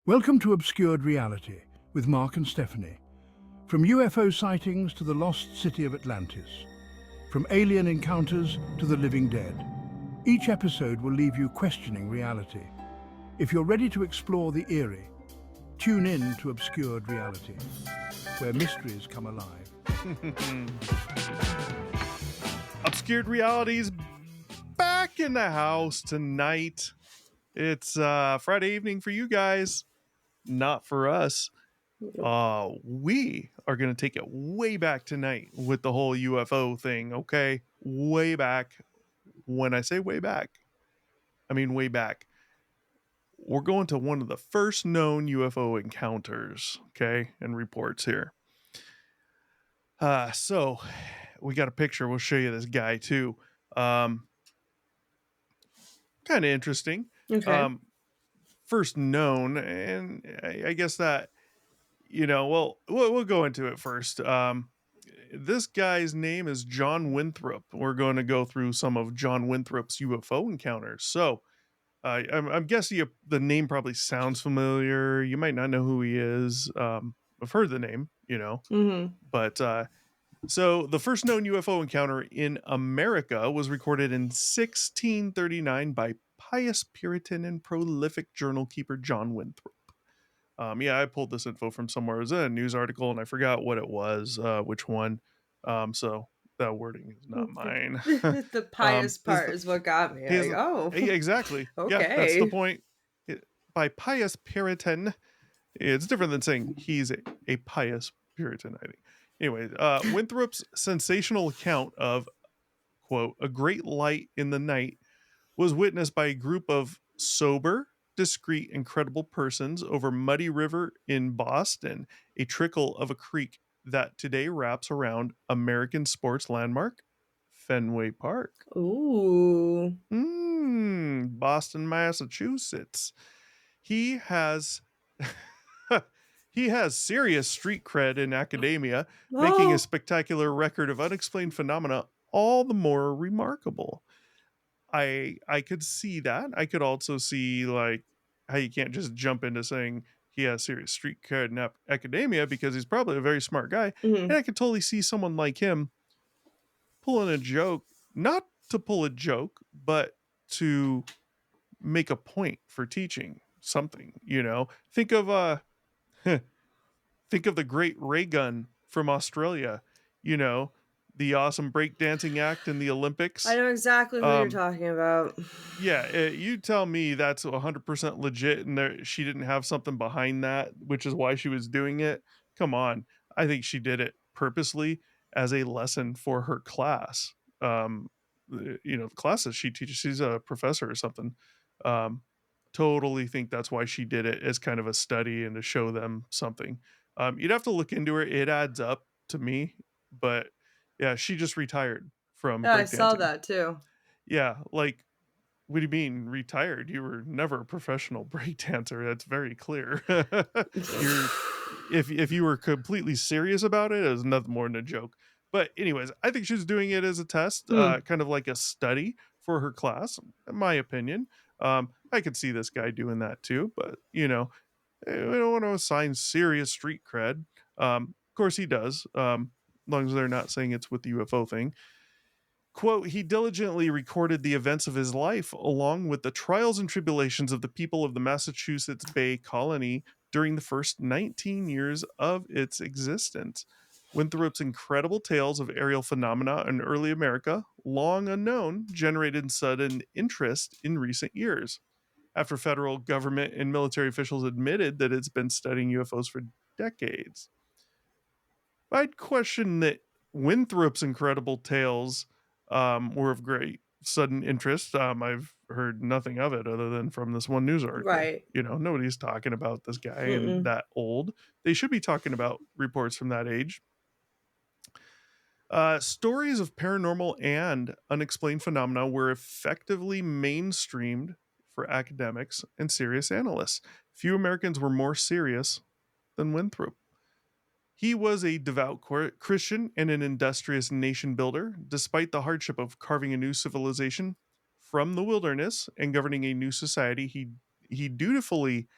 Welcome to Obscured Reality with Mark and Stephanie. From UFO sightings to the lost city of Atlantis, from alien encounters to the living dead, each episode will leave you questioning reality. If you're ready to explore the eerie, tune in to Obscured Reality, where mysteries come alive. Obscured Realities back in the house tonight. It's Friday evening for you guys, not for us. We are going to take it way back tonight with the whole UFO thing, okay? Way back. When I say way back, I mean way back. We're going to one of the first known UFO encounters, okay, and reports here. So we got a picture. We'll show you this guy too. Kind of interesting. Okay. First known, and I guess that well, we'll go into it first. This guy's name is John Winthrop. We're going to go through some of John Winthrop's UFO encounters. So I'm guessing the name probably sounds familiar. You might not know who he is. I've heard the name, Mm-hmm. but so the first known UFO encounter in America was recorded in 1639 by pious Puritan and prolific journal keeper John Winthrop. I pulled this info from somewhere. It was a news article, and I forgot what it was, which one. So that wording is not mine. The pious part This is what got me. he is Like, oh, exactly. Yeah, that's the okay. point. By pious Puritan, it's different than saying he's a pious Puritan. I think. Anyway, Winthrop's sensational account of quote a great light in the night was witnessed by a group of sober, discreet, and credible persons over Muddy River in Boston, a trickle of a creek that today wraps around American sports landmark Fenway Park. Ooh. Boston, Massachusetts. He has he has serious street cred in academia, making a Oh. spectacular record of unexplained phenomena all the more remarkable. I could see that. I could also see like how you can't just jump into saying he has serious street cred in academia because he's probably a very smart guy. And Mm-hmm. I could totally see someone like him pulling a joke, not to pull a joke, but to make a point for teaching something, Think of think of the great ray gun from Australia, you know, the awesome breakdancing act in the I Olympics. know exactly who you're talking about. Yeah, you tell me that's 100% legit and she didn't have something behind that, which is why she was doing it. Come on. I think she did it purposely as a lesson for her class. The classes she teaches, she's a professor or something. Um, totally think that's why she did it as kind of a study and to show them something. You'd have to look into her. It adds up to me, but yeah, she just retired from Yeah, I saw breakdancing. that too. Yeah, like what do you mean retired? You were never a professional breakdancer. That's very clear. You're if you were completely serious about it, it was nothing more than a joke. But anyways, I think she's doing it as a test, Hmm. kind of like a study for her class, in my opinion. I could see this guy doing that too, but we don't want to assign serious street cred. Of course he does, as long as they're not saying it's with the UFO thing. Quote, he diligently recorded the events of his life along with the trials and tribulations of the people of the Massachusetts Bay Colony during the first 19 years of its existence. Winthrop's incredible tales of aerial phenomena in early America, long unknown, generated sudden interest in recent years. After federal government and military officials admitted that it's been studying UFOs for decades. I'd question that Winthrop's incredible tales were of great sudden interest. I've heard nothing of it other than from this one news article. Right. Nobody's talking about this guy and Mm-mm. that old. They should be talking about reports from that age. Stories of paranormal and unexplained phenomena were effectively mainstreamed for academics and serious analysts. Few Americans were more serious than Winthrop. He was a devout Christian and an industrious nation builder, despite the hardship of carving a new civilization from the wilderness and governing a new society. He dutifully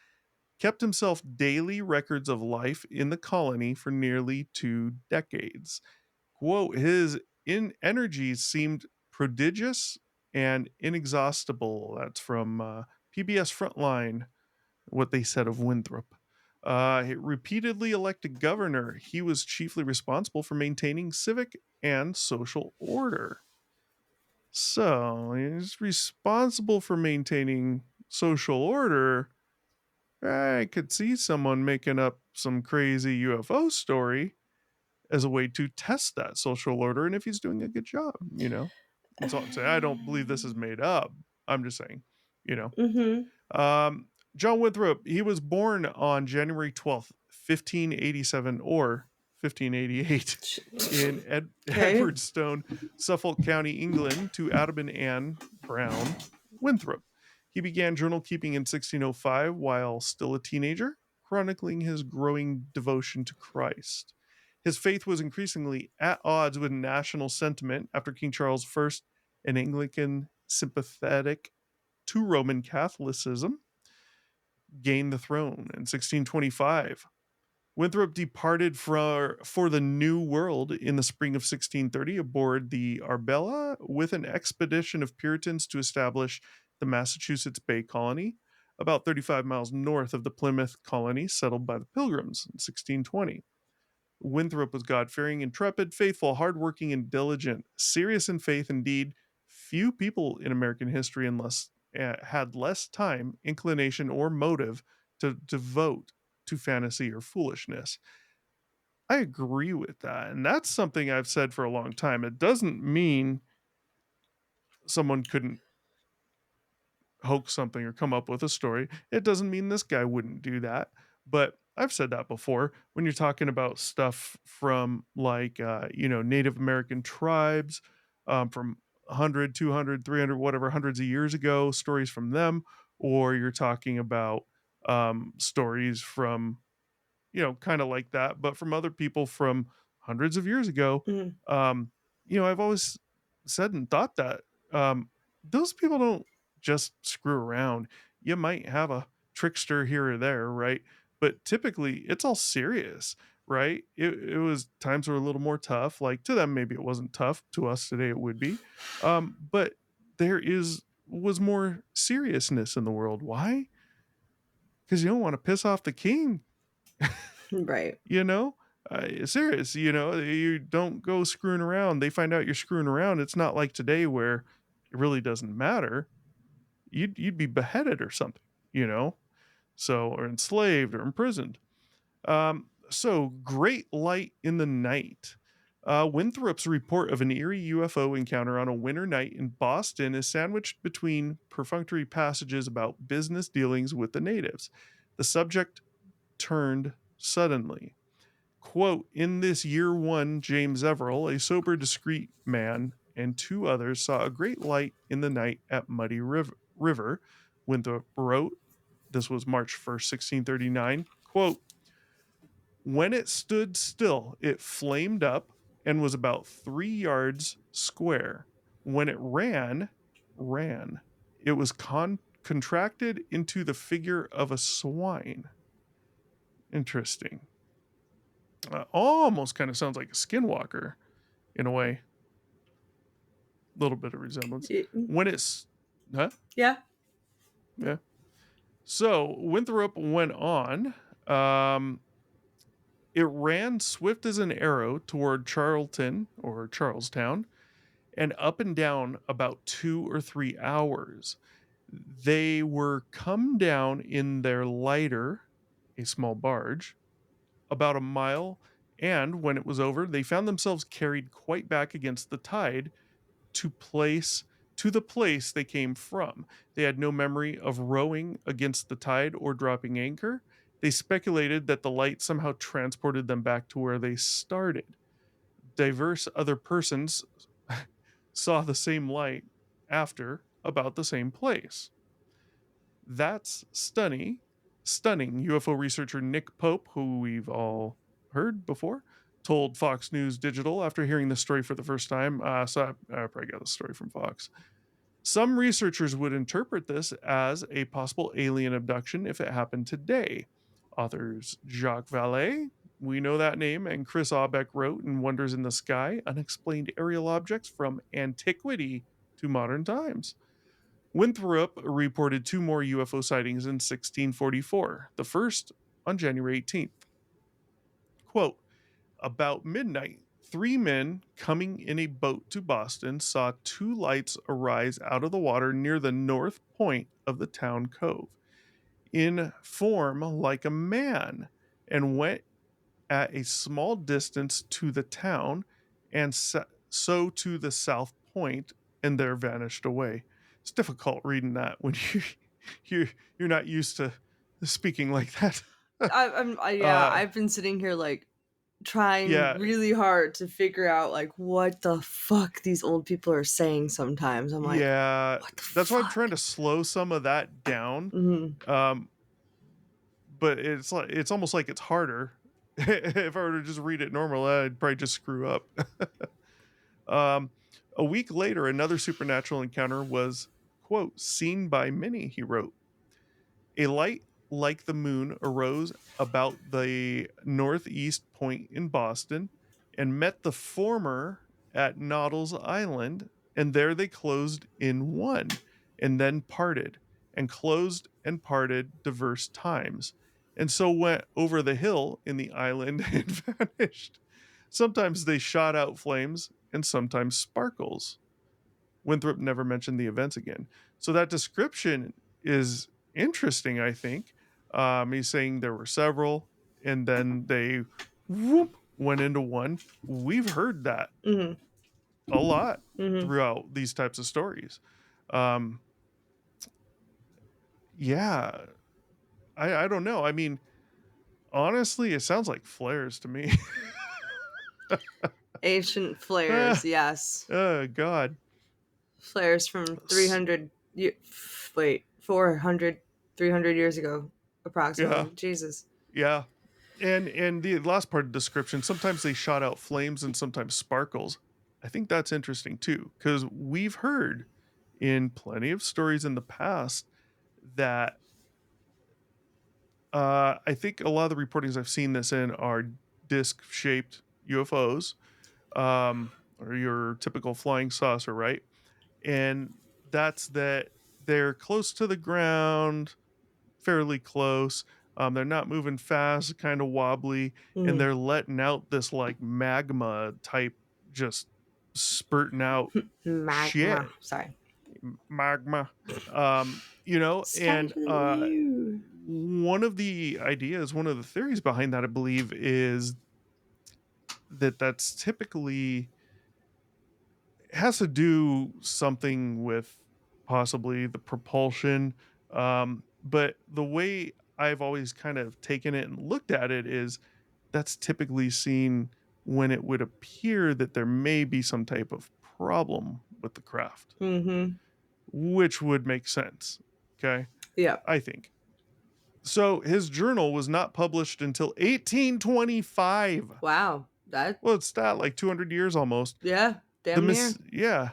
kept himself daily records of life in the colony for nearly 2 decades. Quote, his energies seemed prodigious and inexhaustible. That's from PBS Frontline, what they said of Winthrop. Repeatedly elected governor, he was chiefly responsible for maintaining civic and social order. So he's responsible for maintaining social order. I could see someone making up some crazy UFO story as a way to test that social order and if he's doing a good job, you know. That's all I'm saying. I don't believe this is made up. I'm just saying, you know. Mm-hmm. Um, John Winthrop, he was born on January 12th, 1587 or 1588 in Okay. Edwardstone, Suffolk County, England, to Adam and Anne Brown Winthrop. He began journal keeping in 1605 while still a teenager, chronicling his growing devotion to Christ. His faith was increasingly at odds with national sentiment after King Charles I, an Anglican sympathetic to Roman Catholicism, gained the throne in 1625. Winthrop departed for the New World in the spring of 1630 aboard the Arbella with an expedition of Puritans to establish the Massachusetts Bay Colony, about 35 miles north of the Plymouth colony settled by the Pilgrims in 1620. Winthrop was God fearing, intrepid, faithful, hardworking, and diligent, serious in faith. Indeed, few people in American history had less time, inclination, or motive to devote to fantasy or foolishness. I agree with that. And that's something I've said for a long time. It doesn't mean someone couldn't hoax something or come up with a story. It doesn't mean this guy wouldn't do that. But I've said that before when you're talking about stuff from like, Native American tribes from 100, 200, 300, whatever, hundreds of years ago, stories from them, or you're talking about stories from kind of like that, but from other people from hundreds of years ago. Mm-hmm. Um, I've always said and thought that those people don't just screw around. You might have a trickster here or there, right? But typically it's all serious, right? It was times were a little more tough. Like to them, maybe it wasn't tough. To us today, it would be. But there was more seriousness in the world. Why? Because you don't want to piss off the king. Right. you know Serious. You don't go screwing around. They find out you're screwing around. It's not like today where it really doesn't matter. You'd be beheaded or something, so, or enslaved or imprisoned. So great light in the night. Winthrop's report of an eerie UFO encounter on a winter night in Boston is sandwiched between perfunctory passages about business dealings with the natives. The subject turned suddenly. Quote, in this year one, James Everell, a sober, discreet man, and two others saw a great light in the night at Muddy River. Winthrop wrote, this was March 1st, 1639, quote, when it stood still, it flamed up and was about 3 yards square. When it ran, it was contracted into the figure of a swine. Interesting. Almost kind of sounds like a skinwalker in a way. A little bit of resemblance. When it's, huh? Yeah. Yeah. So Winthrop went on. Um, it ran swift as an arrow toward Charlton or Charlestown and up and down about 2 or 3 hours. They were come down in their lighter, a small barge, about a mile, and when it was over, they found themselves carried quite back against the tide to place to the place they came from. They had no memory of rowing against the tide or dropping anchor. They speculated that the light somehow transported them back to where they started. Diverse other persons saw the same light after about the same place. That's stunning. UFO researcher Nick Pope, who we've all heard before, told Fox News Digital after hearing the story for the first time. So I probably got the story from Fox. Some researchers would interpret this as a possible alien abduction if it happened today. Authors Jacques Vallée, we know that name, and Chris Aubeck wrote in Wonders in the Sky unexplained aerial objects from antiquity to modern times. Winthrop reported two more UFO sightings in 1644, the first on January 18th. Quote, about midnight, three men coming in a boat to Boston saw two lights arise out of the water near the north point of the town cove, in form like a man, and went at a small distance to the town, and so to the south point, and there vanished away. It's difficult reading that when you're not used to speaking like that. Yeah, uh, I've been sitting here like trying yeah, really hard to figure out like what the fuck these old people are saying sometimes. I'm like, yeah. what the That's why I'm fuck? trying to slow some of that down. Mhm. Um, but it's almost like it's harder. If I were to just read it normal, I'd probably just screw up. Um, a week later, another supernatural encounter was, quote, seen by many, he wrote. A light like the moon arose about the northeast point in Boston and met the former at Noddle's Island, and there they closed in one, and then parted, and closed and parted diverse times, and so went over the hill in the island and vanished. Sometimes they shot out flames, and sometimes sparkles. Winthrop never mentioned the events again. So that description is interesting, I think. He's saying there were several, and then they whoop, went into one. We've heard that Mhm. a lot Mhm. throughout these types of stories. Um, yeah, I don't know. I mean, honestly, it sounds like flares to me. Ancient flares, Ah, yes. oh, God. Flares from S- 400, 300 years ago, Yeah, approximately. Jesus. yeah. And the last part of the description, sometimes they shot out flames and sometimes sparkles. I think that's interesting too, because we've heard in plenty of stories in the past that I think a lot of the reportings I've seen this in are disc shaped UFOs, or your typical flying saucer, right? And that's that they're close to the ground, fairly close. They're not moving fast, kind of wobbly, and Mhm. they're letting out this like magma type, just spurting out Magma. shit, Sorry. magma. And Started with you. one of the ideas, one of the theories behind that, I believe, is that that's typically has to do something with possibly the propulsion. But the way I've always kind of taken it and looked at it is that's typically seen when it would appear that there may be some type of problem with the craft, Mhm. which would make sense. Okay. Yeah. I think. So his journal was not published until 1825. Wow. That, Well, it's that like 200 years almost. yeah, damn near. Yeah,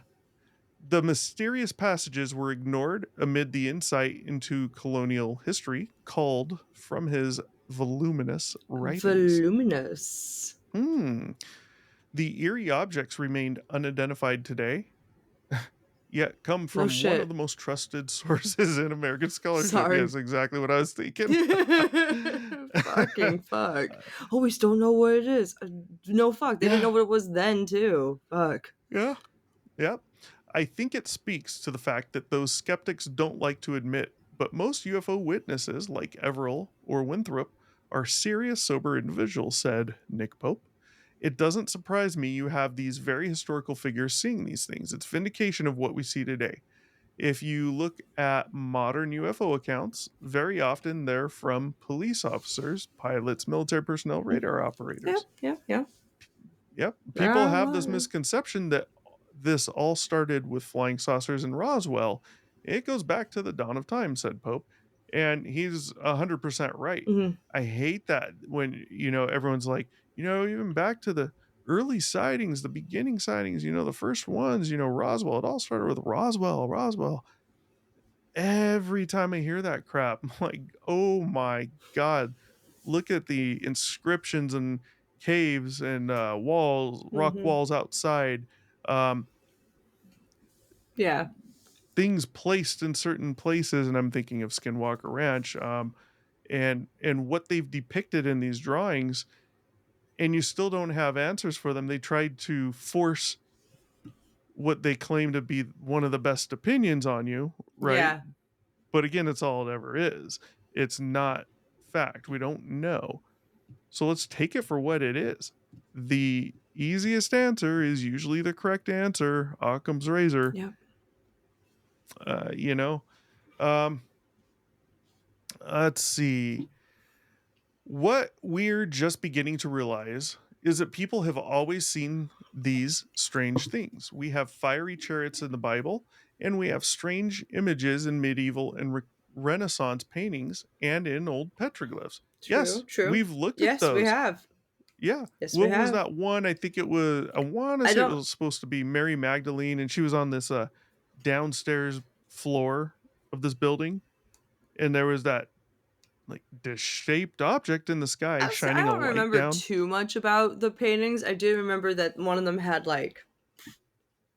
the mysterious passages were ignored amid the insight into colonial history culled from his voluminous writings. Voluminous. Hmm. The eerie objects remained unidentified today, yet come No from one of shit. the most trusted sources in American scholarship. Sorry. Yes, exactly what I was thinking. Fucking fuck. Oh, we still know what it is. No, fuck. They didn't know Yeah, what it was then, too. Fuck. yeah, yeah. I think it speaks to the fact that those skeptics don't like to admit, but most UFO witnesses, like Everill or Winthrop, are serious, sober individuals, said Nick Pope. It doesn't surprise me you have these very historical figures seeing these things. It's vindication of what we see today. If you look at modern UFO accounts, very often they're from police officers, pilots, military personnel, radar Yeah, operators. yeah, yeah. Yep. There People are a have lot this of. misconception that this all started with flying saucers in Roswell. It goes back to the dawn of time, said Pope. And he's 100% right. Mhm. I hate that when, everyone's like, even back to the early sightings, the beginning sightings, the first ones, Roswell, it all started with Roswell, Roswell. Every time I hear that crap, I'm like, "Oh my god. Look at the inscriptions and caves and, walls, rock Mhm. walls outside, um, Yeah. things placed in certain places," and I'm thinking of Skinwalker Ranch, and what they've depicted in these drawings, and you still don't have answers for them. They tried to force what they claim to be one of the best opinions on you, right? Yeah. But again, it's all it ever is. It's not fact. We don't know. So let's take it for what it is. The easiest answer is usually the correct answer. Occam's razor. Yep. Uh, you know. Um, let's see. What we're just beginning to realize is that people have always seen these strange things. We have fiery chariots in the Bible, and we have strange images in medieval and Renaissance paintings and in old petroglyphs. True, Yes, true. we've looked at Yes, we those. have. Yeah. Yes, we What was have. that one? I think it was, I want to I say it don't was supposed to be Mary Magdalene, and she was on this downstairs floor of this building, and there was that like disc-shaped object in the sky I shining a don't light remember down. too much about the paintings. I do remember that one of them had, like,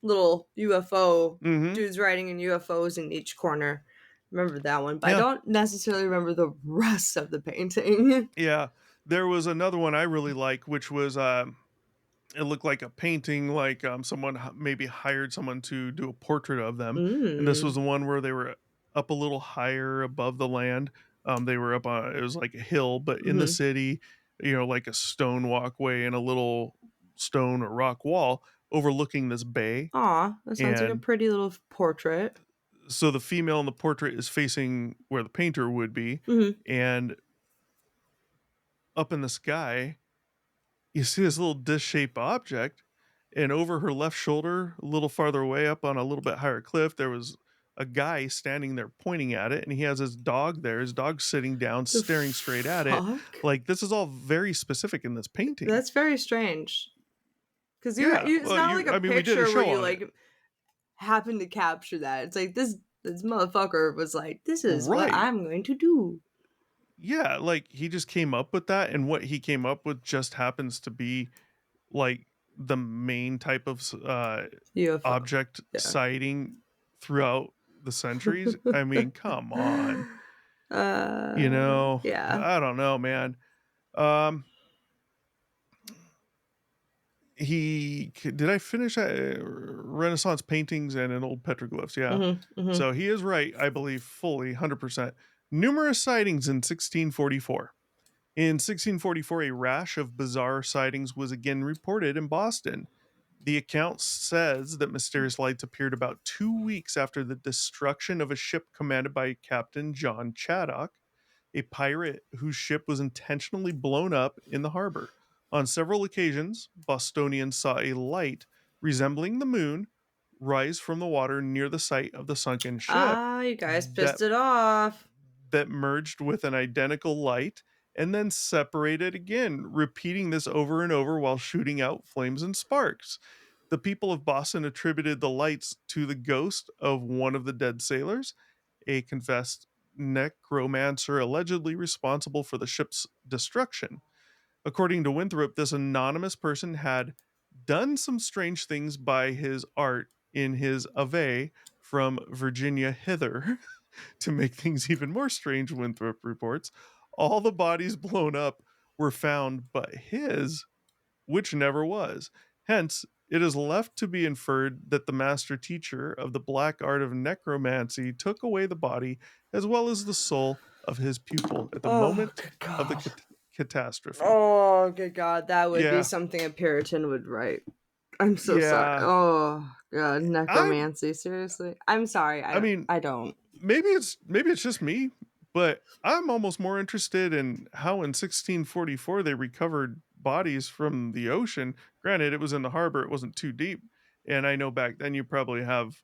little UFO Mhm. dudes riding in UFOs in each corner. Remember that one, but I Yeah. don't necessarily remember the rest of the painting. Yeah. There was another one I really like, which was, it looked like a painting, like, someone maybe hired someone to do a portrait of them, and this was Mm. the one where they were up a little higher above the land. They were up on it was like a hill, but in the Mhm. city, like a stone walkway and a little stone or rock wall overlooking this bay, Aw, that sounds like a and pretty little portrait. so the female in the portrait is facing where the painter would be, Mhm. and up in the sky, you see this little dish-shaped object, and over her left shoulder, a little farther away up on a little bit higher cliff, there was a guy standing there pointing at it, and he has his dog there. His dog's sitting down, The staring straight at it. fuck? Like, this is all very specific in this painting. That's very strange. 'Cause Yeah, you it's well, not like a I mean, we did a picture where show you, on it. like, happen to capture that. It's like this motherfucker was like, "This is what Right. I'm going to do." Yeah, like, he just came up with that, and what he came up with just happens to be, like, the main type of UFO. object Yeah. sighting throughout the centuries. I mean, come on. Yeah. I don't know, man. Um, did I finish Renaissance paintings and in old petroglyphs? Yeah. Mhm, mhm. So he is right, I believe, fully 100%. Numerous sightings in 1644. In 1644, a rash of bizarre sightings was again reported in Boston. The account says that mysterious lights appeared about 2 weeks after the destruction of a ship commanded by Captain John Chaddock, a pirate whose ship was intentionally blown up in the harbor. On several occasions, Bostonians saw a light resembling the moon rise from the water near the site of the sunken ship Ah, you guys that pissed it off. merged with an identical light and then separated again, repeating this over and over while shooting out flames and sparks. The people of Boston attributed the lights to the ghost of one of the dead sailors, a confessed necromancer allegedly responsible for the ship's destruction. According to Winthrop, this anonymous person had done some strange things by his art in his Ave from Virginia hither. To make things even more strange, Winthrop reports, all the bodies blown up were found but his, which never was. Hence, it is left to be inferred that the master teacher of the black art of necromancy took away the body as well as the soul of his pupil at the Oh, moment good of the god. catastrophe. Oh, good god, that would be Yeah, something a Puritan would write. I'm so sorry. yeah. Oh, god, I necromancy, seriously? I'm sorry, I mean, I don't. maybe it's just me, but I'm almost more interested in how in 1644 they recovered bodies from the ocean. Granted, it was in the harbor; it wasn't too deep, and I know back then you probably have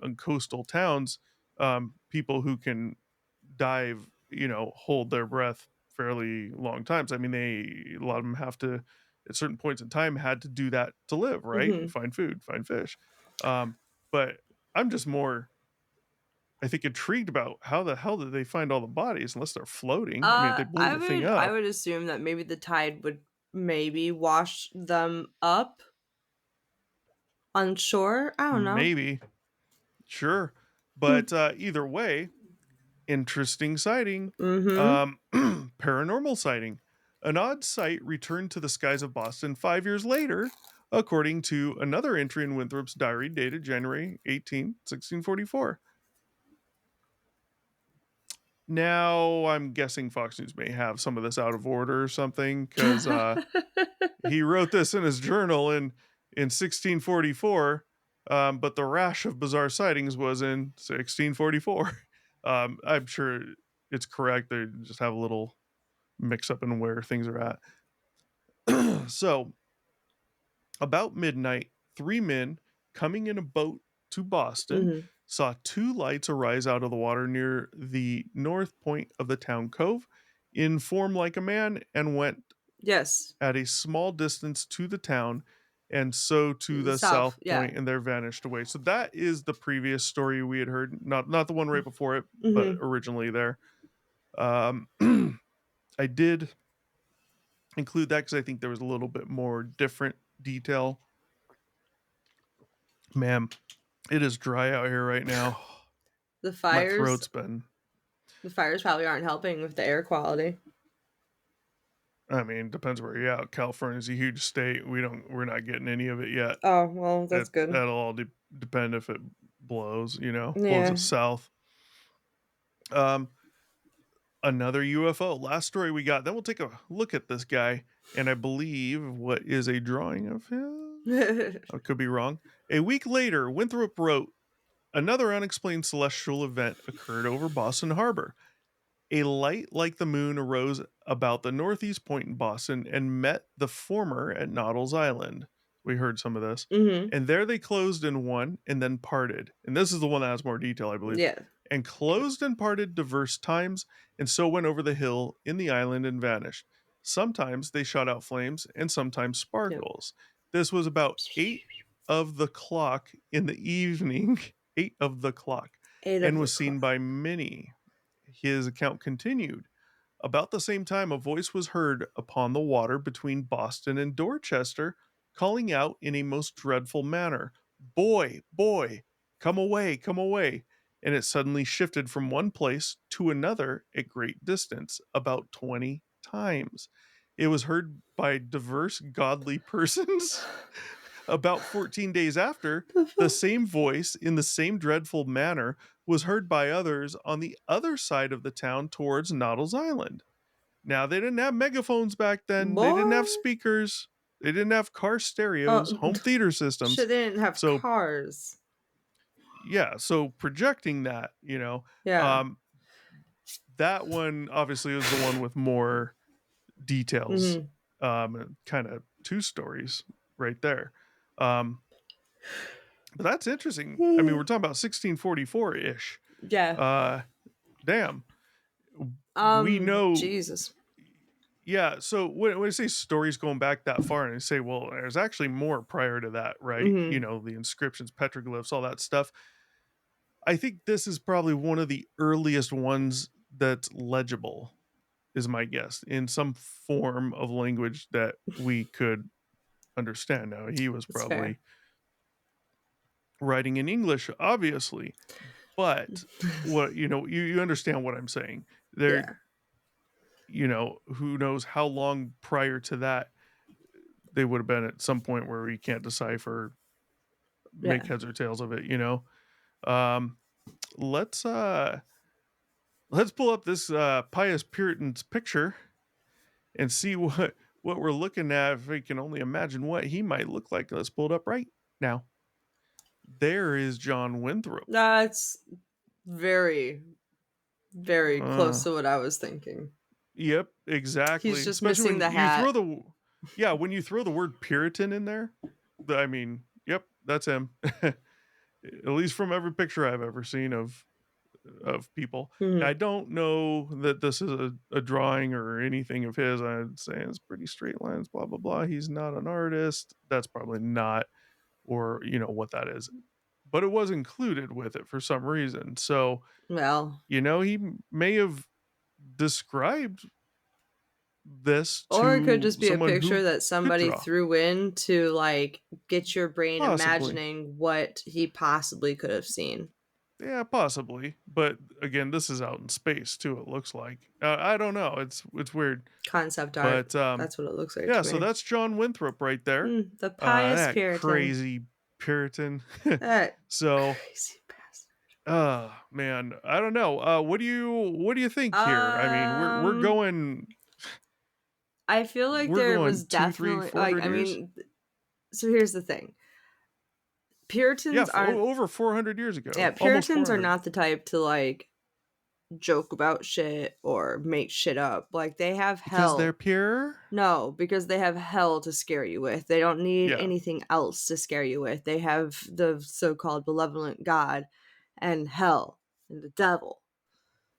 in coastal towns people who can dive, hold their breath fairly long times. I mean, a lot of them have to at certain points in time had to do that to live, right? Mhm. Find food, find fish. But I'm just more, I think, intrigued about how the hell did they find all the bodies unless they're floating? I mean, if they blew the thing I up, would assume that maybe the tide would maybe wash them up on shore. I don't know. maybe, sure. Hmm. But either way, interesting sighting. Mhm. Paranormal sighting. An odd sight returned to the skies of Boston 5 years later, according to another entry in Winthrop's diary dated January 18, 1644. Now, I'm guessing Fox News may have some of this out of order or something, because he wrote this in his journal in 1644, but the rash of bizarre sightings was in 1644. I'm sure it's correct. They just have a little mix up in where things are at. So, about midnight, three men coming in a boat to Boston Mhm. saw two lights arise out of the water near the north point of the town cove in form like a man and went Yes. at a small distance to the town and so to the South, south yeah. point and there vanished away. So that is the previous story we had heard, not the one right before it, but Mhm. originally there. Um, I did include that because I think there was a little bit more different detail. Man, it is dry out here right now. The My fires throat's been, the fires probably aren't helping with the air quality. I mean, depends where you're at. California's a huge state. We're not getting any of it yet. Oh, well, that's good. That'll all depend if it blows, blows Yeah. us south. Um, Another UFO. Last story we got. Then we'll take a look at this guy, and I believe what is a drawing of him. I could be wrong. A week later, Winthrop wrote, another unexplained celestial event occurred over Boston Harbor. A light like the moon arose about the northeast point in Boston and met the former at Noddle's Island. We heard some of this. Mhm. And there they closed in one and then parted. And this is the one that has more detail, I believe. Yeah. And closed and parted diverse times, and so went over the hill in the island and vanished. Sometimes they shot out flames, and sometimes Yep. sparkles. This was about 8 of the clock in the evening, 8 of the clock, 8 of and the was seen clock. by many. His account continued. About the same time, a voice was heard upon the water between Boston and Dorchester, calling out in a most dreadful manner, boy, boy, come away, come away. And it suddenly shifted from one place to another at great distance, about 20 times. It was heard by diverse godly persons. About 14 days after, The the fuck? same voice in the same dreadful manner was heard by others on the other side of the town towards Noddle's Island. Now, they didn't have megaphones back then, they didn't have Boy. speakers, they didn't have car stereos, Oh, home theater systems. shit, they didn't have So, cars. yeah, so projecting that, Yeah. um, that one obviously was the one with more details, Mhm. kind of two stories right there. Um, but that's interesting. I mean, we're talking about 1644 ish. Yeah. Uh, Damn. We know, Jesus. yeah. So when I say stories going back that far, and I say, well, there's actually more prior to that, right? Mhm. The inscriptions, petroglyphs, all that stuff. I think this is probably one of the earliest ones that's legible, is my guess, in some form of language that we could understand. Now, he was That's fair. probably writing in English, obviously, but what, you understand what I'm saying. There, Yeah. who knows how long prior to that they would have been at some point where we can't decipher, make Yeah. heads or tails of it. Um, let's let's pull up this pious Puritan's picture and see what we're looking at. If we can only imagine what he might look like. Let's pull it up right now. There is John Winthrop. That's very, very close Uh, to what I was thinking. yep, He's exactly. just Especially missing when the you throw hat. the, yeah, when you throw the word Puritan in there. I mean, yep, that's him. At least from every picture I've ever seen of of people. I Mhm. don't know that this is a drawing or anything of his. I'd say it's pretty straight lines, blah blah blah. He's not an artist. That's probably not, or what that is. But it was included with it for some reason. So Well, he may have described this or it could to just be a someone picture who that could somebody draw, threw in to, like, get your brain possibly. imagining what he possibly could have seen. Yeah, possibly. But again, this is out in space too. It looks like. I don't know. It's weird. Concept art. But That's what it looks like yeah. to So me. that's John Winthrop right there. The pious That Puritan. crazy Puritan. That So, crazy bastard. man, I don't know. What do you think here? I mean, we're Um, going I feel like we're there going was two, three, definitely four like, hundred I years. mean, so here's the thing. Yeah, Puritans aren't over 400 years yeah, ago, almost Puritans are 400. not the type to, like, joke about shit or make shit up. Like, they have Because they're hell. pure. No, because they have hell to scare you with. They don't need Yeah, anything else to scare you with. They have the so-called benevolent God and hell and the devil.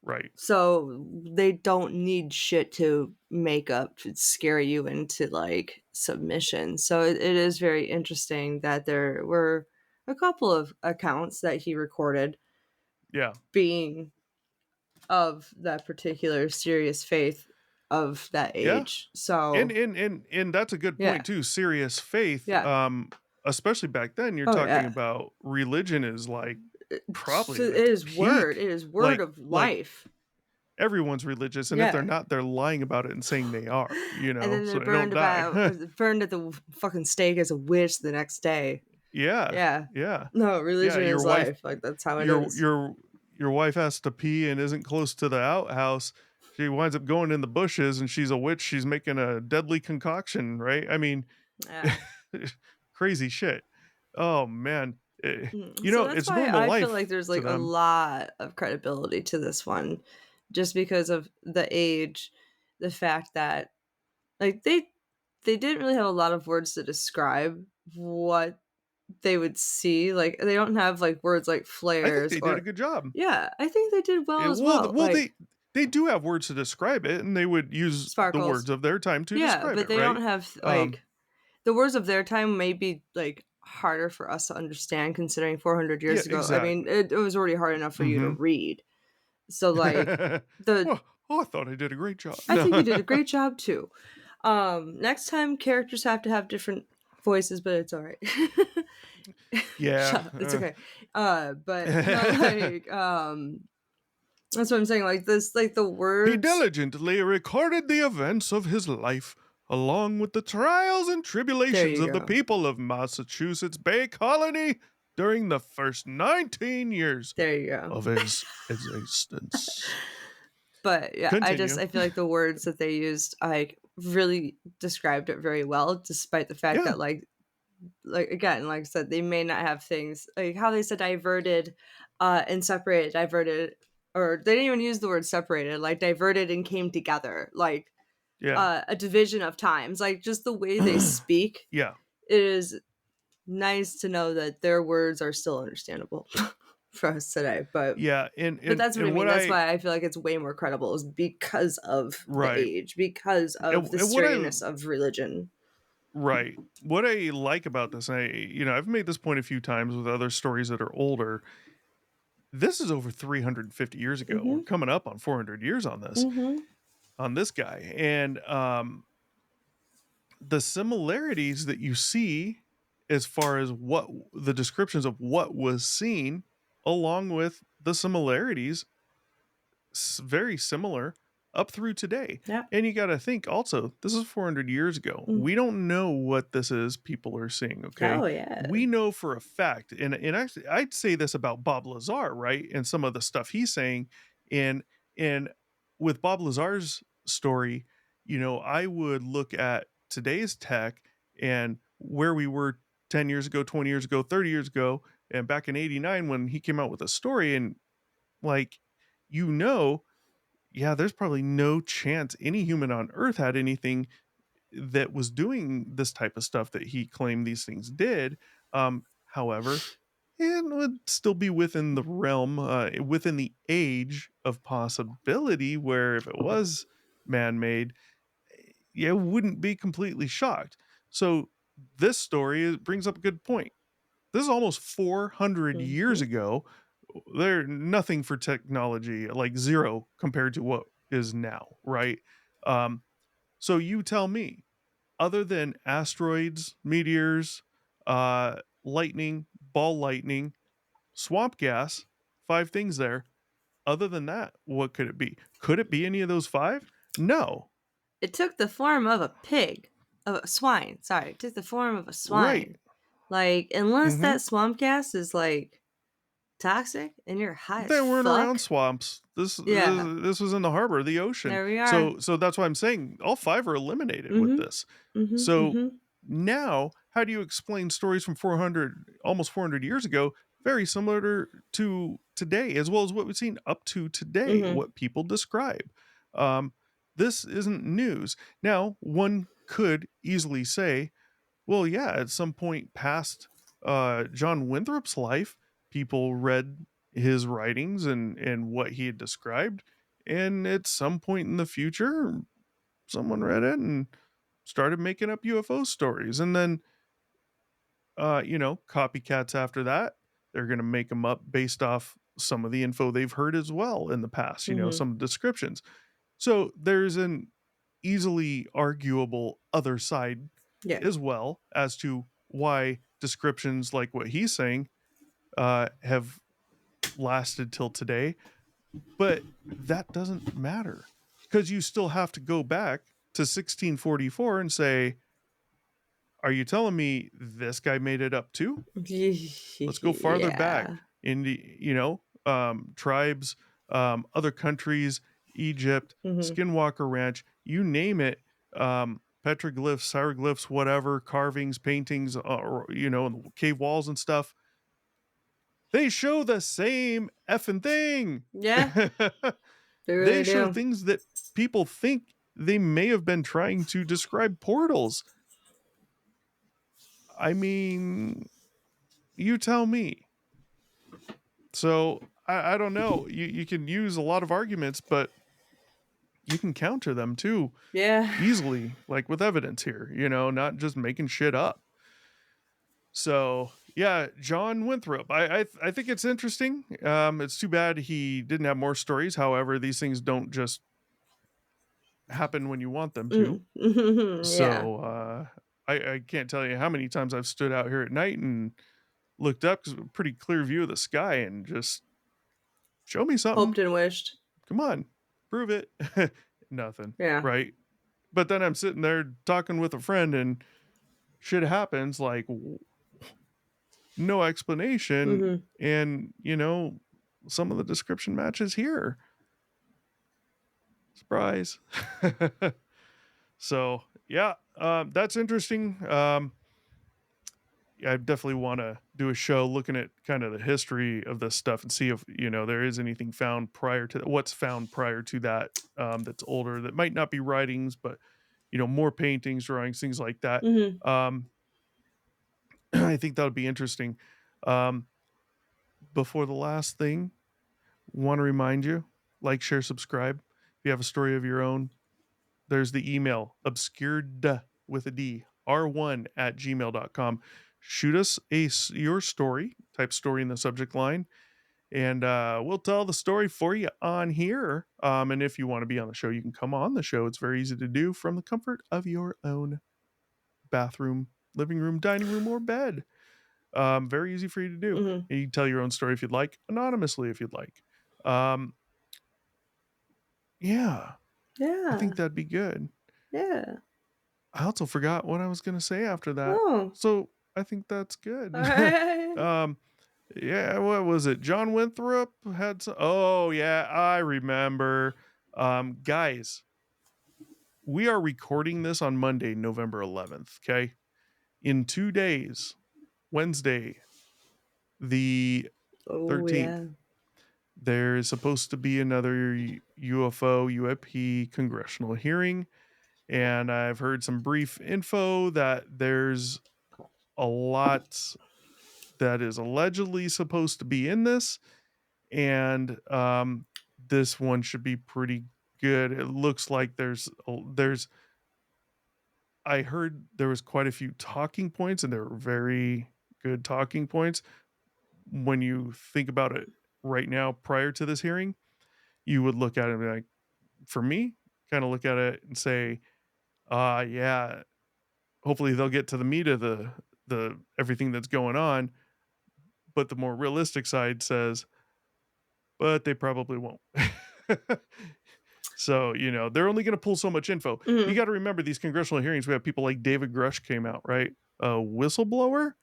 right. So they don't need shit to make up to scare you into like submission. So it is very interesting that there were a couple of accounts that he recorded Yeah, being of that particular serious faith of that yeah. age. And So that's a good yeah, point too. Serious faith, yeah. especially back then, you're Oh talking yeah. about religion is like So probably it at the is word. peak. It is word Like of like life. everyone's religious, and if they're Yeah. not, they're lying about it and saying they are. And then So they're they don't die. burned at the fucking stake as a witch the next day. Yeah, Yeah. yeah, No, yeah. religion Your is wife, life. Like that's how it your is. your your wife has to pee and isn't close to the outhouse. She winds up going in the bushes, and she's a witch. She's making a deadly concoction, right? I mean, Yeah. crazy shit. Oh man, So that's it's why normal I feel like life there's to like a them. lot of credibility to this one just because of the age, the fact that like they didn't really have a lot of words to describe what they would see. Like they don't have like words like I think flares they did a or good job. yeah, I think they did well as Well, well. well, Like they do have words to describe it, and they would use the sparkles. words of their time to Yeah, describe but it, they right? don't have Um, like the words of their time may be like harder for us to understand considering 400 yeah, years ago. I mean, exactly. it was already hard enough for you to Hmm. read. So like the I thought I did a great job. I think you did No. a great job too. Next time characters have to have different voices, but it's all right. Yeah. Shut up. It's okay. But no, like, that's what I'm saying. Like this, like the He words. diligently recorded the events of his life, along with the trials and There tribulations you of the go. people of Massachusetts Bay Colony during the first 19 years There you go. of his existence. But yeah, Continue. I feel like the words that they used like really described it very well, despite the fact Yeah, that like again, like I said, they may not have things like how they said diverted, and separated, diverted, or they didn't even use the word separated, like diverted and came together, like yeah, a division of times, like just the way they speak. yeah, It is nice to know that their words are still understandable for us today, yeah. And but and that's what I and mean. what That's I why I feel like it's way more credible is because of the right age, because of the and what I seriousness of religion. right what I like about this, I've made this point a few times with other stories that are older. This is over 350 years ago. We're Mhm. coming up on 400 years Mhm. on this guy, and the similarities that you see as far as what the descriptions of what was seen, along with the similarities, very similar up through today. Yeah. And you got to think also, this is 400 years ago. Mm. We don't know what this is people are seeing, okay? Oh yeah. We know for a fact, and actually, I'd say this about Bob Lazar, right? And some of the stuff he's saying. And with Bob Lazar's story, I would look at today's tech and where we were 10 years ago, 20 years ago, 30 years ago, and back in 89 when he came out with a story, and like, you know, yeah, there's probably no chance any human on earth had anything that was doing this type of stuff that he claimed these things did. However, it would still be within the realm, within the age of possibility, where if it was man-made, you wouldn't be completely shocked. So this story brings up a good point. This is almost 400 years Mhm. ago. There nothing for technology, like zero compared to what is now, right? Um, so you tell me, other than asteroids, meteors, lightning, ball lightning, swamp gas, five things there. Other than that, what could it be? Could it be any of those five? No. It took the form of a pig, of a swine, sorry, it took the form of a Right. swine. Like, unless Hmm. that swamp gas is, like, toxic and you're high as They weren't around fuck. swamps. Yeah, This was in the harbor, the ocean. there we are. So that's why I'm saying all five are eliminated with Mhm, this. mhm, So mhm. now, how do you explain stories from 400, almost 400 years ago, very similar to today, as well as what we've seen up to today, Mhm. what people describe? Um, this isn't news. Now, one could easily say, well, yeah, at some point past John Winthrop's life, people read his writings and what he had described, and at some point in the future, someone read it and started making up UFO stories, and then copycats after that, they're going to make them up based off some of the info they've heard as well in the past. Mhm. Some descriptions. So there's an easily arguable other side Yeah. as well as to why descriptions like what he's saying have lasted till today. But that doesn't matter because you still have to go back to 1644 and say, are you telling me this guy made it up too? Let's go farther back Yeah. in the, tribes, other countries, Egypt, Mhm. Skinwalker Ranch, you name it, petroglyphs, hieroglyphs, whatever, carvings, paintings, or, cave walls and stuff. They show the same effing thing. Yeah, they They really show do. things that people think they may have been trying to describe portals. I mean, you tell me. So I don't know. You can use a lot of arguments, but you can counter them too Yeah. easily, like with evidence here, not just making shit up. So yeah, John Winthrop. I think it's interesting. It's too bad he didn't have more stories. However, these things don't just happen when you want them to. Mm. Mhm. Yeah. So I can't tell you how many times I've stood out here at night and looked up because a pretty clear view of the sky and just show me something. Hoped and wished. Come on, prove it. Nothing. Yeah. Right. But then I'm sitting there talking with a friend and shit happens like no explanation. Mhm. And, some of the description matches here. Surprise. So, yeah, that's interesting. I definitely want to do a show looking at kind of the history of this stuff and see if there is anything found prior to what's found prior to that, that's older that might not be writings, but more paintings, drawings, things like that. Mhm. Um, I think that would be interesting. Um, before the last thing, want to remind you, like, share, subscribe. If you have a story of your own, there's the email obscured with a D, r1 at gmail.com. Shoot us your story, type story in the subject line, and we'll tell the story for you on here. And if you want to be on the show, you can come on the show. It's very easy to do from the comfort of your own bathroom, living room, dining room, or bed. Very easy for you to do. Mhm. And you can tell your own story if you'd like, anonymously if you'd like. Um, yeah, I Yeah. think that'd be good. Yeah. I also forgot what I was going to say after that. Oh. So I think that's good. Alright. um, yeah, what was it? John Winthrop had some. Oh, yeah, I remember. Guys, we are recording this on Monday, November 11th. Okay. In 2 days, Wednesday, the Oh, 13th, yeah. there is supposed to be another UFO UAP congressional hearing. And I've heard some brief info that there's a lot that is allegedly supposed to be in this, and this one should be pretty good. It looks like there's I heard there was quite a few talking points, and they were very good talking points. When you think about it right now, prior to this hearing, you would look at it and be like, for me, kind of look at it and say, yeah, hopefully they'll get to the meat of the everything that's going on. But the more realistic side says, but they probably won't. So, they're only going to pull so much info. You Mhm. got to remember these congressional hearings. We have people like David Grush came out, right? A whistleblower,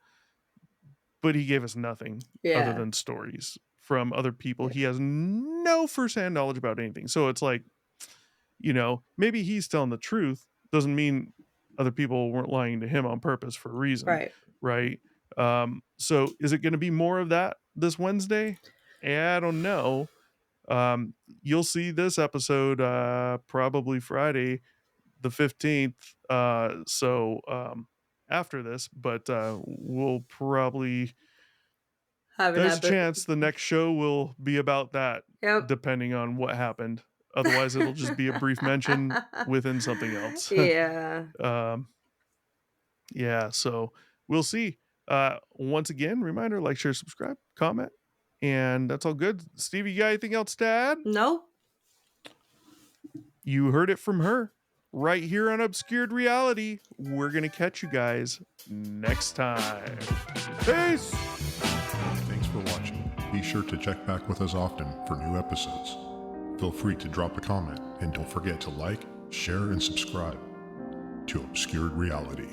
but he gave us nothing other Yeah. than stories from other people. Yeah. He has no firsthand knowledge about anything. So it's like, maybe he's telling the truth. Doesn't mean other people weren't lying to him on purpose for a reason, Right. right? So is it going to be more of that this Wednesday? I don't know. You'll see this episode probably Friday the 15th. After this, but we'll probably Have an there's a epic. chance the next show will be about that, Yep. depending on what happened. Otherwise, it'll just be a brief mention within something else. Yeah. um, yeah, so we'll see. Once again, reminder: like, share, subscribe, comment, and that's all good. Stevie, you got anything else to add? No? You heard it from her right here on Obscured Reality. We're gonna catch you guys next time. Peace. Thanks for watching. Be sure to check back with us often for new episodes. Feel free to drop a comment and don't forget to like, share, and subscribe to Obscured Reality.